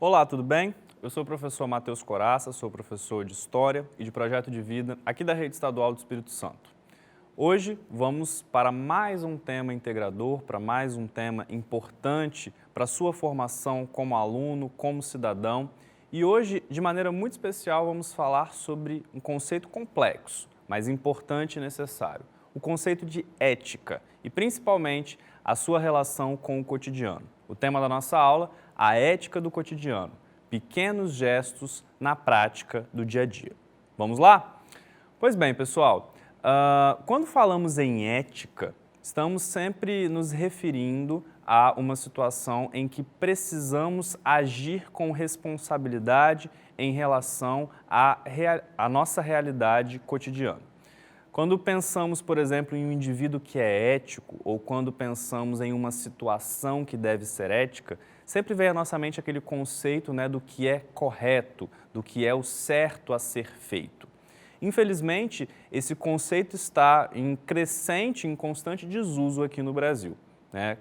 Olá, tudo bem? Eu sou o professor Matheus Coraça, sou professor de História e de Projeto de Vida aqui da Rede Estadual do Espírito Santo. Hoje vamos para mais um tema integrador, para mais um tema importante para a sua formação como aluno, como cidadão. E hoje, de maneira muito especial, vamos falar sobre um conceito complexo, mas importante e necessário. O conceito de ética e, principalmente, a sua relação com o cotidiano. O tema da nossa aula, a ética do cotidiano. Pequenos gestos na prática do dia a dia. Vamos lá? Pois bem, pessoal, quando falamos em ética, estamos sempre nos referindo a uma situação em que precisamos agir com responsabilidade em relação à nossa realidade cotidiana. Quando pensamos, por exemplo, em um indivíduo que é ético ou quando pensamos em uma situação que deve ser ética, sempre vem à nossa mente aquele conceito, do que é correto, do que é o certo a ser feito. Infelizmente, esse conceito está em crescente, em constante desuso aqui no Brasil.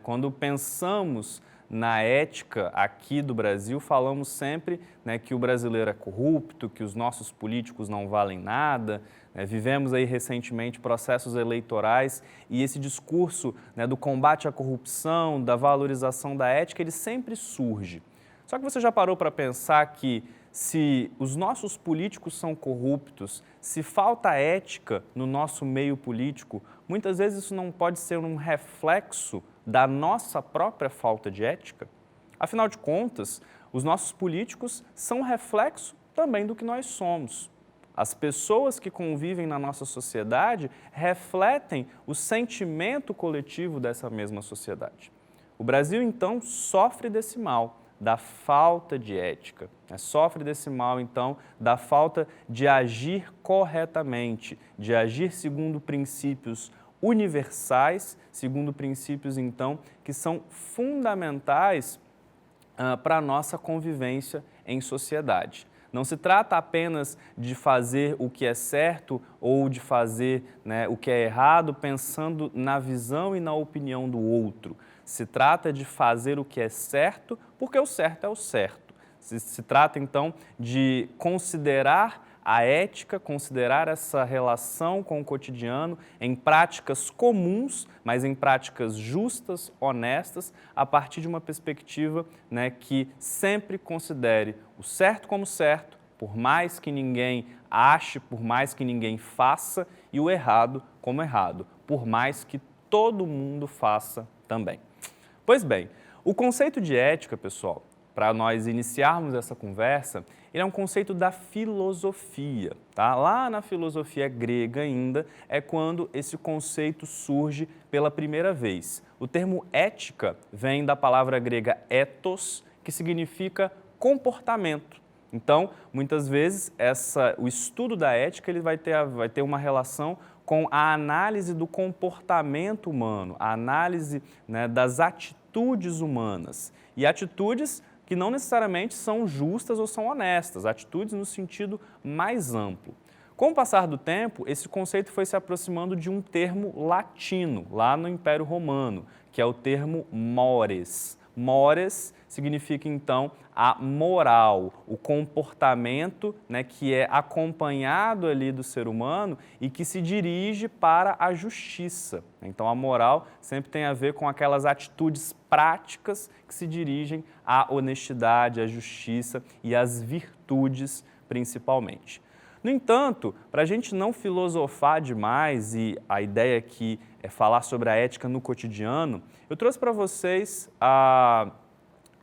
Quando pensamos na ética aqui do Brasil, falamos sempre que o brasileiro é corrupto, que os nossos políticos não valem nada. Vivemos aí recentemente processos eleitorais e esse discurso do combate à corrupção, da valorização da ética, ele sempre surge. Só que você já parou para pensar que se os nossos políticos são corruptos, se falta ética no nosso meio político, muitas vezes isso não pode ser um reflexo da nossa própria falta de ética? Afinal de contas, os nossos políticos são reflexo também do que nós somos. As pessoas que convivem na nossa sociedade refletem o sentimento coletivo dessa mesma sociedade. O Brasil, então, sofre desse mal, da falta de ética. Sofre desse mal, então, da falta de agir corretamente, de agir segundo princípios universais, segundo princípios, então, que são fundamentais para a nossa convivência em sociedade. Não se trata apenas de fazer o que é certo ou de fazer o que é errado pensando na visão e na opinião do outro. Se trata de fazer o que é certo porque o certo é o certo. Se trata, então, de considerar a ética, considerar essa relação com o cotidiano em práticas comuns, mas em práticas justas, honestas, a partir de uma perspectiva que sempre considere o certo como certo, por mais que ninguém ache, por mais que ninguém faça, e o errado como errado, por mais que todo mundo faça também. Pois bem, o conceito de ética, pessoal, para nós iniciarmos essa conversa, ele é um conceito da filosofia. Lá na filosofia grega ainda é quando esse conceito surge pela primeira vez. O termo ética vem da palavra grega ethos, que significa comportamento. Então, muitas vezes, o estudo da ética ele vai ter uma relação com a análise do comportamento humano, a análise das atitudes humanas. E atitudes que não necessariamente são justas ou são honestas, atitudes no sentido mais amplo. Com o passar do tempo, esse conceito foi se aproximando de um termo latino, lá no Império Romano, que é o termo mores. Mores significa, então, a moral, o comportamento que é acompanhado ali do ser humano e que se dirige para a justiça. Então, a moral sempre tem a ver com aquelas atitudes práticas que se dirigem à honestidade, à justiça e às virtudes, principalmente. No entanto, para a gente não filosofar demais, e a ideia aqui é falar sobre a ética no cotidiano, eu trouxe para vocês a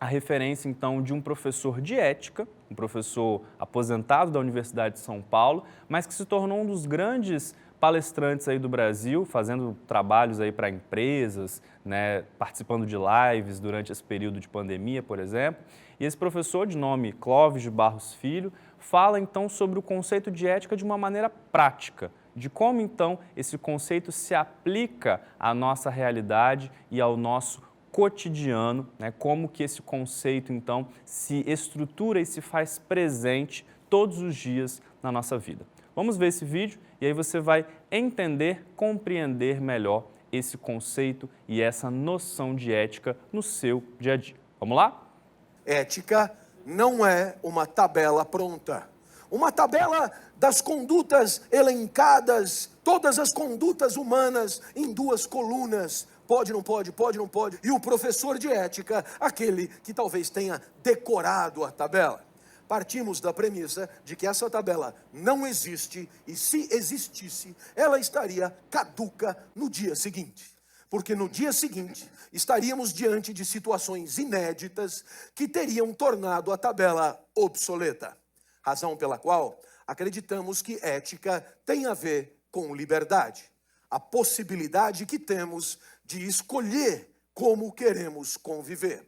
referência, então, de um professor de ética, um professor aposentado da Universidade de São Paulo, mas que se tornou um dos grandes palestrantes aí do Brasil, fazendo trabalhos aí para empresas, participando de lives durante esse período de pandemia, por exemplo. E esse professor, de nome Clóvis de Barros Filho, fala então sobre o conceito de ética de uma maneira prática, de como então esse conceito se aplica à nossa realidade e ao nosso cotidiano, como que esse conceito então se estrutura e se faz presente todos os dias na nossa vida. Vamos ver esse vídeo e aí você vai entender, compreender melhor esse conceito e essa noção de ética no seu dia a dia. Vamos lá? Ética não é uma tabela pronta. Uma tabela das condutas elencadas, todas as condutas humanas em 2 colunas. Pode, não pode, pode, não pode. E o professor de ética, aquele que talvez tenha decorado a tabela. Partimos da premissa de que essa tabela não existe e, se existisse, ela estaria caduca no dia seguinte. Porque no dia seguinte estaríamos diante de situações inéditas que teriam tornado a tabela obsoleta. Razão pela qual acreditamos que ética tem a ver com liberdade. A possibilidade que temos de escolher como queremos conviver.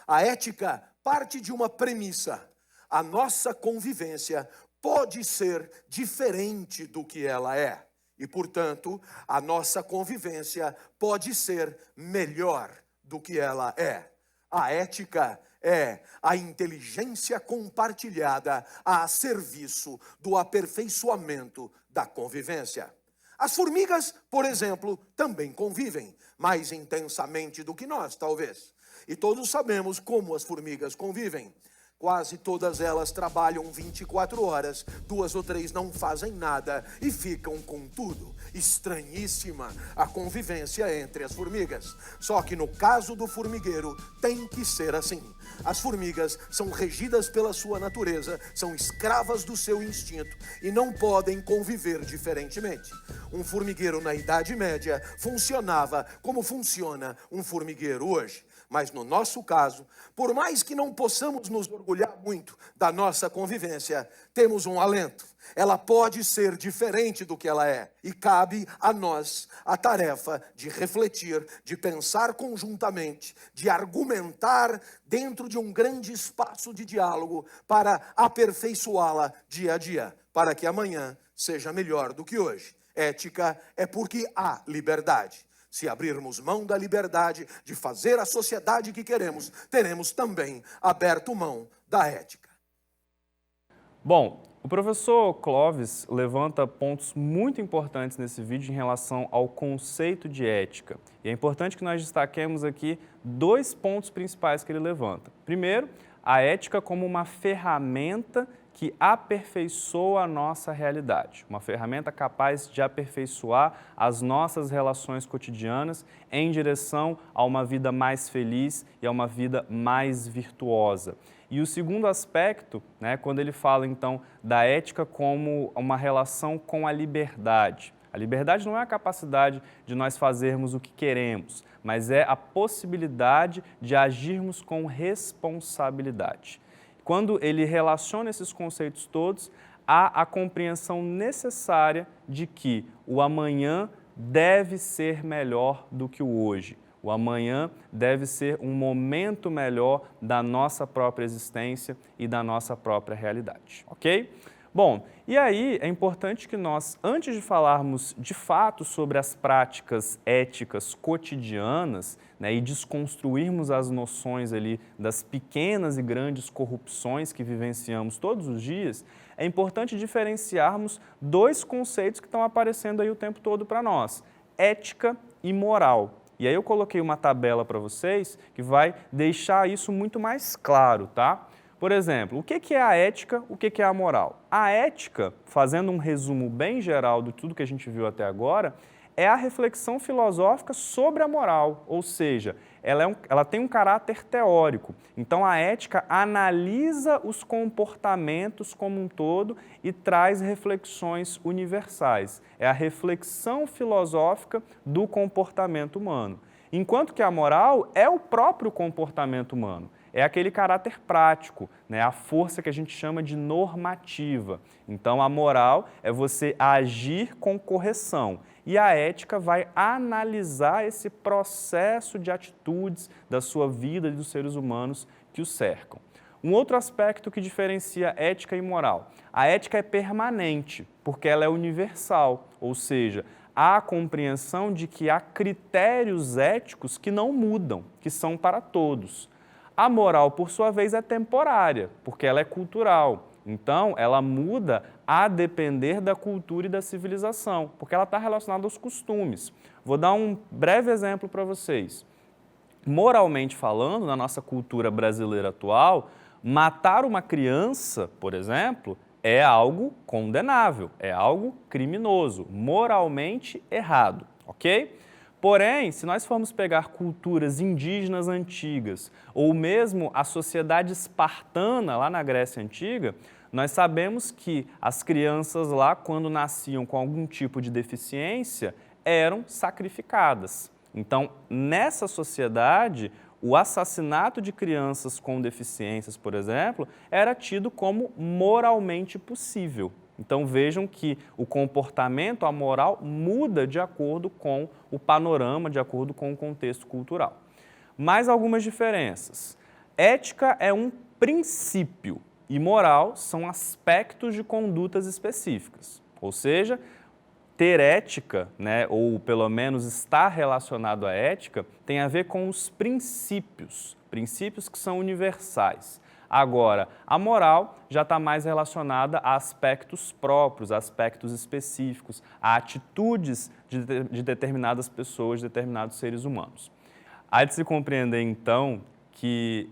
A ética parte de uma premissa. A nossa convivência pode ser diferente do que ela é. E, portanto, a nossa convivência pode ser melhor do que ela é. A ética é a inteligência compartilhada a serviço do aperfeiçoamento da convivência. As formigas, por exemplo, também convivem, mais intensamente do que nós, talvez. E todos sabemos como as formigas convivem. Quase todas elas trabalham 24 horas, 2 ou 3 não fazem nada e ficam com tudo. Estranhíssima a convivência entre as formigas. Só que no caso do formigueiro tem que ser assim. As formigas são regidas pela sua natureza, são escravas do seu instinto e não podem conviver diferentemente. Um formigueiro na Idade Média funcionava como funciona um formigueiro hoje. Mas no nosso caso, por mais que não possamos nos orgulhar muito da nossa convivência, temos um alento. Ela pode ser diferente do que ela é. E cabe a nós a tarefa de refletir, de pensar conjuntamente, de argumentar dentro de um grande espaço de diálogo para aperfeiçoá-la dia a dia, para que amanhã seja melhor do que hoje. Ética é porque há liberdade. Se abrirmos mão da liberdade de fazer a sociedade que queremos, teremos também aberto mão da ética. Bom, o professor Clóvis levanta pontos muito importantes nesse vídeo em relação ao conceito de ética. E é importante que nós destaquemos aqui 2 pontos principais que ele levanta. Primeiro, a ética como uma ferramenta que aperfeiçoa a nossa realidade, uma ferramenta capaz de aperfeiçoar as nossas relações cotidianas em direção a uma vida mais feliz e a uma vida mais virtuosa. E o segundo aspecto, quando ele fala então da ética como uma relação com a liberdade. A liberdade não é a capacidade de nós fazermos o que queremos, mas é a possibilidade de agirmos com responsabilidade. Quando ele relaciona esses conceitos todos, há a compreensão necessária de que o amanhã deve ser melhor do que o hoje. O amanhã deve ser um momento melhor da nossa própria existência e da nossa própria realidade, ok? Bom, e aí é importante que nós, antes de falarmos de fato sobre as práticas éticas cotidianas, e desconstruirmos as noções ali das pequenas e grandes corrupções que vivenciamos todos os dias, é importante diferenciarmos 2 conceitos que estão aparecendo aí o tempo todo para nós, ética e moral. E aí eu coloquei uma tabela para vocês que vai deixar isso muito mais claro, tá? Por exemplo, o que é a ética, o que é a moral? A ética, fazendo um resumo bem geral de tudo que a gente viu até agora, é a reflexão filosófica sobre a moral, ou seja, ela tem um caráter teórico. Então, a ética analisa os comportamentos como um todo e traz reflexões universais. É a reflexão filosófica do comportamento humano. Enquanto que a moral é o próprio comportamento humano. É aquele caráter prático, a força que a gente chama de normativa. Então, a moral é você agir com correção. E a ética vai analisar esse processo de atitudes da sua vida e dos seres humanos que o cercam. Um outro aspecto que diferencia ética e moral. A ética é permanente, porque ela é universal, ou seja, há a compreensão de que há critérios éticos que não mudam, que são para todos. A moral, por sua vez, é temporária, porque ela é cultural. Então, ela muda a depender da cultura e da civilização, porque ela está relacionada aos costumes. Vou dar um breve exemplo para vocês. Moralmente falando, na nossa cultura brasileira atual, Matar uma criança, por exemplo, é algo condenável, é algo criminoso, moralmente errado, ok? Porém, se nós formos pegar culturas indígenas antigas ou mesmo a sociedade espartana lá na Grécia Antiga, nós sabemos que as crianças lá, quando nasciam com algum tipo de deficiência, eram sacrificadas. Então, nessa sociedade, o assassinato de crianças com deficiências, por exemplo, era tido como moralmente possível. Então vejam que o comportamento, a moral, muda de acordo com o panorama, de acordo com o contexto cultural. Mais algumas diferenças. Ética é um princípio e moral são aspectos de condutas específicas. Ou seja, ter ética, né, ou pelo menos estar relacionado à ética, tem a ver com os princípios, princípios que são universais. Agora, a moral já está mais relacionada a aspectos próprios, a aspectos específicos, a atitudes de determinadas pessoas, de determinados seres humanos. Há de se compreender, então, que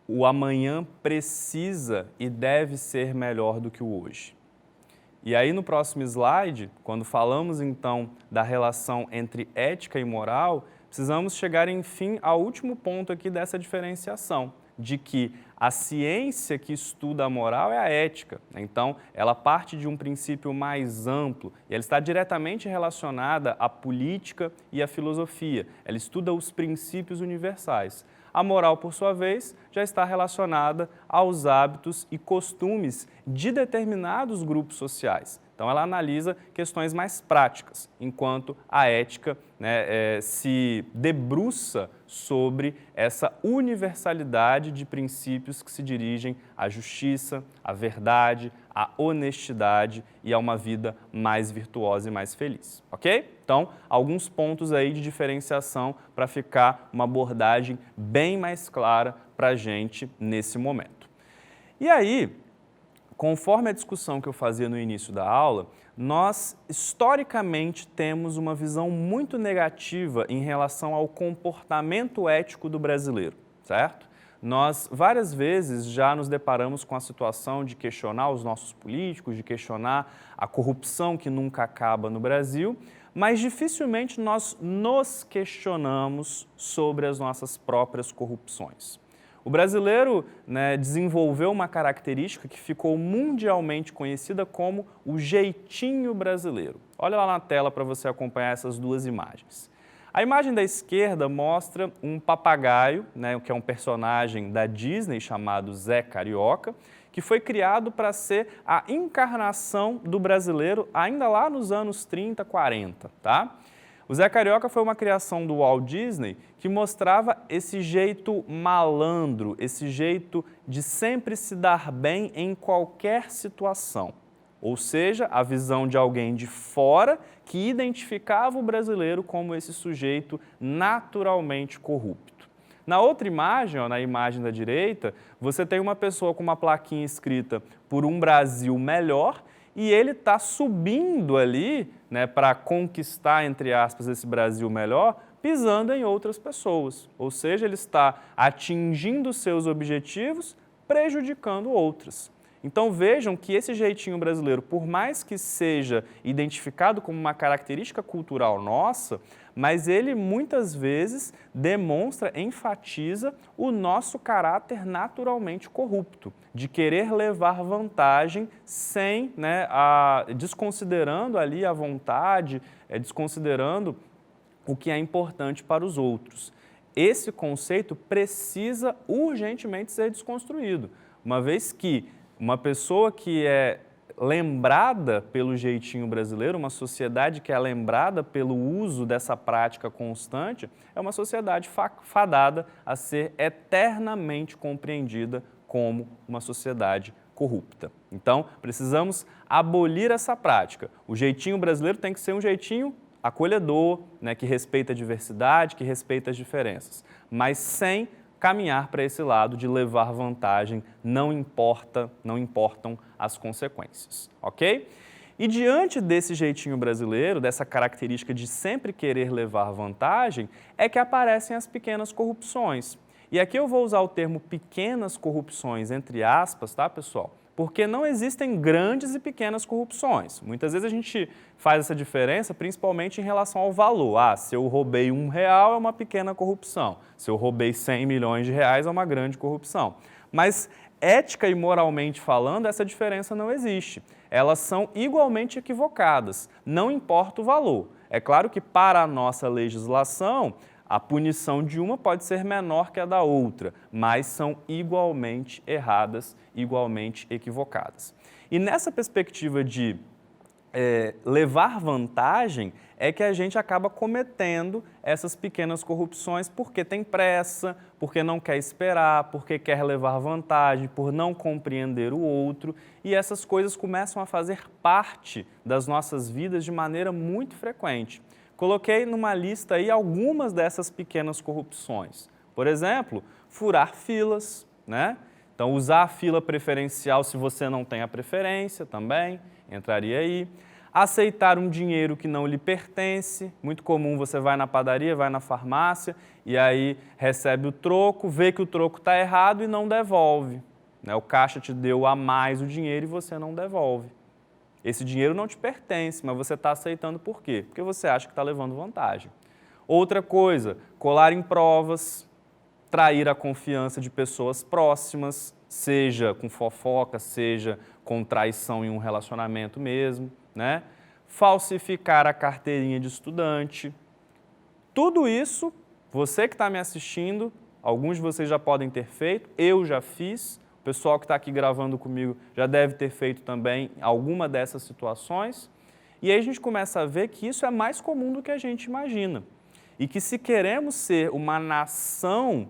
o amanhã precisa e deve ser melhor do que o hoje. E aí, no próximo slide, quando falamos, então, da relação entre ética e moral, precisamos chegar, enfim, ao último ponto aqui dessa diferenciação, de que a ciência que estuda a moral é a ética. Então, ela parte de um princípio mais amplo e ela está diretamente relacionada à política e à filosofia. Ela estuda os princípios universais. A moral, por sua vez, já está relacionada aos hábitos e costumes de determinados grupos sociais. Então, ela analisa questões mais práticas, enquanto a ética, né, se debruça sobre essa universalidade de princípios que se dirigem à justiça, à verdade, à honestidade e a uma vida mais virtuosa e mais feliz, ok? Então, alguns pontos aí de diferenciação para ficar uma abordagem bem mais clara para a gente nesse momento. E aí, conforme a discussão que eu fazia no início da aula, nós historicamente temos uma visão muito negativa em relação ao comportamento ético do brasileiro, certo? Nós várias vezes já nos deparamos com a situação de questionar os nossos políticos, de questionar a corrupção que nunca acaba no Brasil, mas dificilmente nós nos questionamos sobre as nossas próprias corrupções. O brasileiro, né, desenvolveu uma característica que ficou mundialmente conhecida como o jeitinho brasileiro. Olha lá na tela para você acompanhar essas duas imagens. A imagem da esquerda mostra um papagaio, né, que é um personagem da Disney chamado Zé Carioca, que foi criado para ser a encarnação do brasileiro ainda lá nos anos 30, 40, tá? O Zé Carioca foi uma criação do Walt Disney que mostrava esse jeito malandro, esse jeito de sempre se dar bem em qualquer situação. Ou seja, a visão de alguém de fora que identificava o brasileiro como esse sujeito naturalmente corrupto. Na outra imagem, ó, na imagem da direita, você tem uma pessoa com uma plaquinha escrita "Por um Brasil Melhor", e ele está subindo ali, né, para conquistar, entre aspas, esse Brasil melhor, pisando em outras pessoas. Ou seja, ele está atingindo seus objetivos, prejudicando outras. Então vejam que esse jeitinho brasileiro, por mais que seja identificado como uma característica cultural nossa, mas ele muitas vezes demonstra, enfatiza o nosso caráter naturalmente corrupto, de querer levar vantagem sem, né, desconsiderando ali a vontade, desconsiderando o que é importante para os outros. Esse conceito precisa urgentemente ser desconstruído, uma vez que uma pessoa que é lembrada pelo jeitinho brasileiro, uma sociedade que é lembrada pelo uso dessa prática constante, é uma sociedade fadada a ser eternamente compreendida como uma sociedade corrupta. Então, precisamos abolir essa prática. O jeitinho brasileiro tem que ser um jeitinho acolhedor, né, que respeita a diversidade, que respeita as diferenças, mas sem caminhar para esse lado de levar vantagem, não importam as consequências, ok? E diante desse jeitinho brasileiro, dessa característica de sempre querer levar vantagem, é que aparecem as pequenas corrupções. E aqui eu vou usar o termo pequenas corrupções, entre aspas, tá, pessoal? Porque não existem grandes e pequenas corrupções. Muitas vezes a gente faz essa diferença principalmente em relação ao valor. Ah, se eu roubei R$1 é uma pequena corrupção. Se eu roubei 100 milhões de reais é uma grande corrupção. Mas ética e moralmente falando, essa diferença não existe. Elas são igualmente equivocadas, não importa o valor. É claro que para a nossa legislação, a punição de uma pode ser menor que a da outra, mas são igualmente erradas, igualmente equivocadas. E nessa perspectiva de levar vantagem, é que a gente acaba cometendo essas pequenas corrupções porque tem pressa, porque não quer esperar, porque quer levar vantagem, por não compreender o outro, e essas coisas começam a fazer parte das nossas vidas de maneira muito frequente. Coloquei numa lista aí algumas dessas pequenas corrupções. Por exemplo, furar filas, né? Então, usar a fila preferencial se você não tem a preferência também, entraria aí. Aceitar um dinheiro que não lhe pertence, muito comum, você vai na padaria, vai na farmácia e aí recebe o troco, vê que o troco está errado e não devolve, né? O caixa te deu a mais o dinheiro e você não devolve. Esse dinheiro não te pertence, mas você está aceitando por quê? Porque você acha que está levando vantagem. Outra coisa, colar em provas, trair a confiança de pessoas próximas, seja com fofoca, seja com traição em um relacionamento mesmo, né? Falsificar a carteirinha de estudante. Tudo isso, você que está me assistindo, alguns de vocês já podem ter feito, eu já fiz, o pessoal que está aqui gravando comigo já deve ter feito também alguma dessas situações. E aí a gente começa a ver que isso é mais comum do que a gente imagina. E que se queremos ser uma nação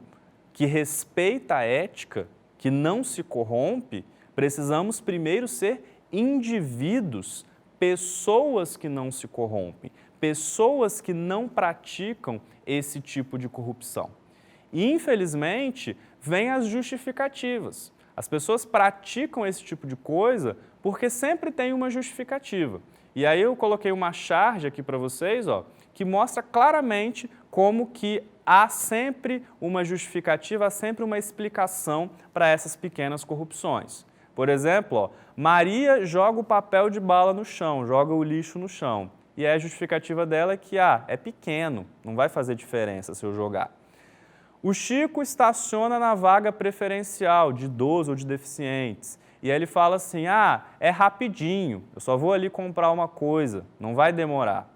que respeita a ética, que não se corrompe, precisamos primeiro ser indivíduos, pessoas que não se corrompem, pessoas que não praticam esse tipo de corrupção. E, infelizmente, vêm as justificativas. As pessoas praticam esse tipo de coisa porque sempre tem uma justificativa. E aí eu coloquei uma charge aqui para vocês, ó, que mostra claramente como que há sempre uma justificativa, há sempre uma explicação para essas pequenas corrupções. Por exemplo, ó, Maria joga o papel de bala no chão, joga o lixo no chão. E a justificativa dela é que é pequeno, não vai fazer diferença se eu jogar. O Chico estaciona na vaga preferencial de idoso ou de deficientes. E aí ele fala assim, é rapidinho, eu só vou ali comprar uma coisa, não vai demorar.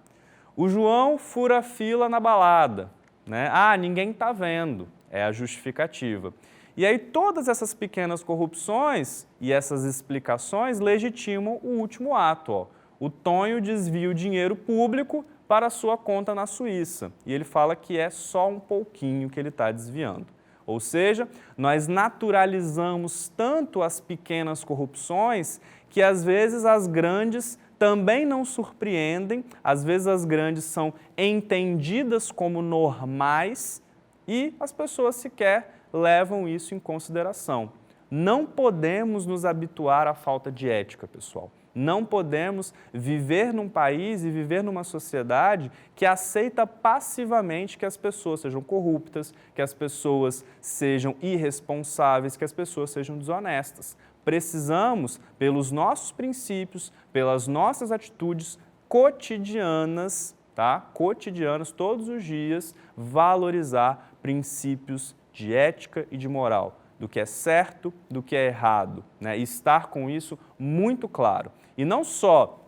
O João fura fila na balada, né? Ninguém está vendo, é a justificativa. E aí todas essas pequenas corrupções e essas explicações legitimam o último ato. Ó. O Tonho desvia o dinheiro público para a sua conta na Suíça. E ele fala que é só um pouquinho que ele está desviando. Ou seja, nós naturalizamos tanto as pequenas corrupções que às vezes as grandes também não surpreendem, às vezes as grandes são entendidas como normais e as pessoas sequer levam isso em consideração. Não podemos nos habituar à falta de ética, pessoal. Não podemos viver num país e viver numa sociedade que aceita passivamente que as pessoas sejam corruptas, que as pessoas sejam irresponsáveis, que as pessoas sejam desonestas. Precisamos, pelos nossos princípios, pelas nossas atitudes cotidianas, tá? Cotidianas, todos os dias, valorizar princípios de ética e de moral, do que é certo, do que é errado, né? E estar com isso muito claro. E não só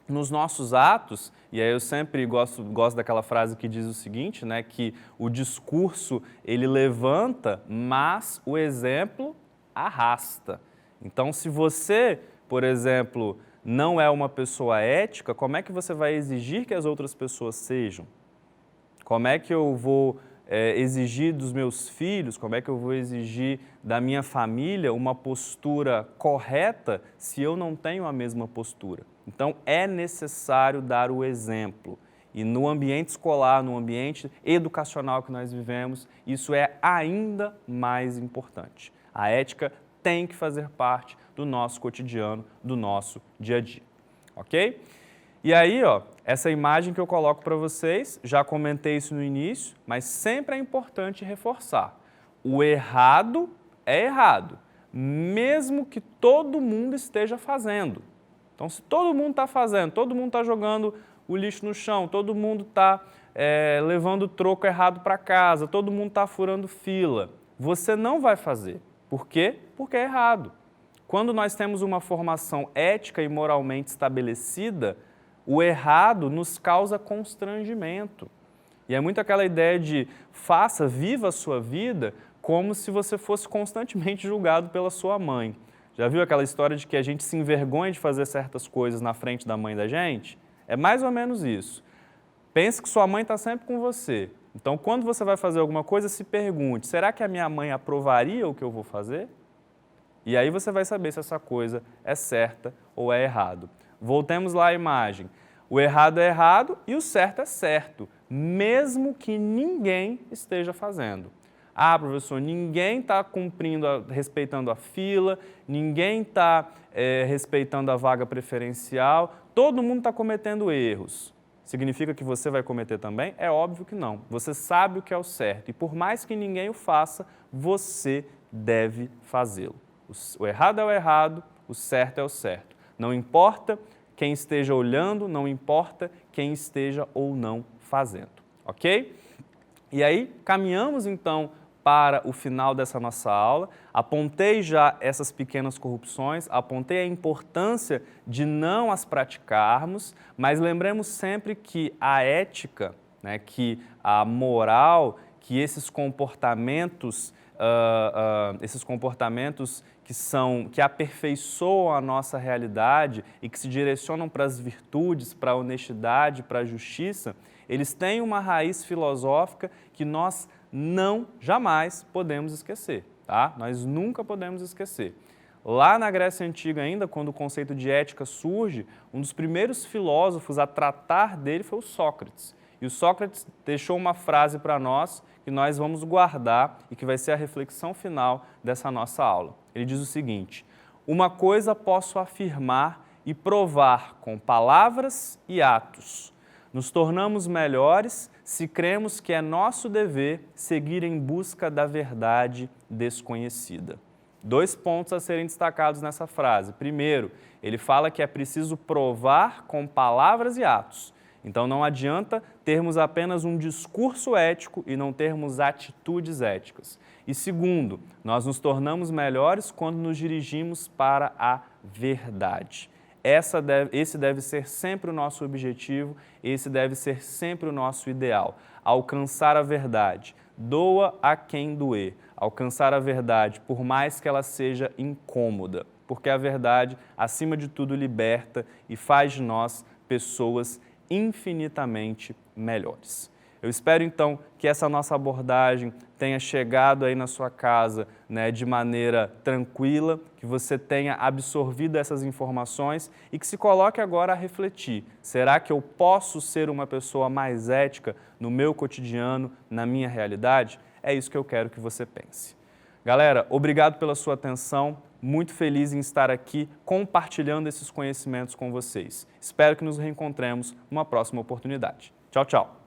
nos nossos atos, e aí eu sempre gosto daquela frase que diz o seguinte, né, que o discurso ele levanta, mas o exemplo arrasta. Então, se você, por exemplo, não é uma pessoa ética, como é que você vai exigir que as outras pessoas sejam? Como é que eu vou exigir dos meus filhos, como é que eu vou exigir da minha família uma postura correta se eu não tenho a mesma postura? Então, é necessário dar o exemplo. E no ambiente escolar, no ambiente educacional que nós vivemos, isso é ainda mais importante. A ética tem que fazer parte do nosso cotidiano, do nosso dia a dia. Ok? E aí, essa imagem que eu coloco para vocês, já comentei isso no início, mas sempre é importante reforçar. o errado é errado, mesmo que todo mundo esteja fazendo. Então, se todo mundo está fazendo, todo mundo está jogando o lixo no chão, todo mundo está levando o troco errado para casa, todo mundo está furando fila, você não vai fazer. Por quê? Porque é errado. Quando nós temos uma formação ética e moralmente estabelecida, o errado nos causa constrangimento. E é muito aquela ideia de faça, viva a sua vida como se você fosse constantemente julgado pela sua mãe. Já viu aquela história de que a gente se envergonha de fazer certas coisas na frente da mãe da gente? É mais ou menos isso. Pense que sua mãe está sempre com você. Então, quando você vai fazer alguma coisa, se pergunte, será que a minha mãe aprovaria o que eu vou fazer? E aí você vai saber se essa coisa é certa ou é errado. Voltemos lá à imagem. O errado é errado e o certo é certo, mesmo que ninguém esteja fazendo. Ah, professor, ninguém está respeitando a fila, ninguém está respeitando a vaga preferencial, todo mundo está cometendo erros. Significa que você vai cometer também? É óbvio que não. Você sabe o que é o certo e por mais que ninguém o faça, você deve fazê-lo. O errado é o errado, o certo é o certo. Não importa quem esteja olhando, não importa quem esteja ou não fazendo, ok? E aí, caminhamos então para o final dessa nossa aula. Apontei já essas pequenas corrupções, apontei a importância de não as praticarmos, mas lembremos sempre que a ética, né, que a moral, que esses comportamentos que aperfeiçoam a nossa realidade e que se direcionam para as virtudes, para a honestidade, para a justiça, eles têm uma raiz filosófica que nós jamais podemos esquecer, tá? Nós nunca podemos esquecer. Lá na Grécia Antiga ainda, quando o conceito de ética surge, um dos primeiros filósofos a tratar dele foi o Sócrates. E o Sócrates deixou uma frase para nós que nós vamos guardar e que vai ser a reflexão final dessa nossa aula. Ele diz o seguinte: uma coisa posso afirmar e provar com palavras e atos. Nos tornamos melhores se cremos que é nosso dever seguir em busca da verdade desconhecida. 2 pontos a serem destacados nessa frase. Primeiro, ele fala que é preciso provar com palavras e atos. Então não adianta termos apenas um discurso ético e não termos atitudes éticas. E segundo, nós nos tornamos melhores quando nos dirigimos para a verdade. Esse deve ser sempre o nosso objetivo, esse deve ser sempre o nosso ideal. Alcançar a verdade, doa a quem doer. Alcançar a verdade, por mais que ela seja incômoda, porque a verdade, acima de tudo, liberta e faz de nós pessoas infinitamente melhores. Eu espero, então, que essa nossa abordagem tenha chegado aí na sua casa, né, de maneira tranquila, que você tenha absorvido essas informações e que se coloque agora a refletir. Será que eu posso ser uma pessoa mais ética no meu cotidiano, na minha realidade? É isso que eu quero que você pense. Galera, obrigado pela sua atenção. Muito feliz em estar aqui compartilhando esses conhecimentos com vocês. Espero que nos reencontremos numa próxima oportunidade. Tchau, tchau!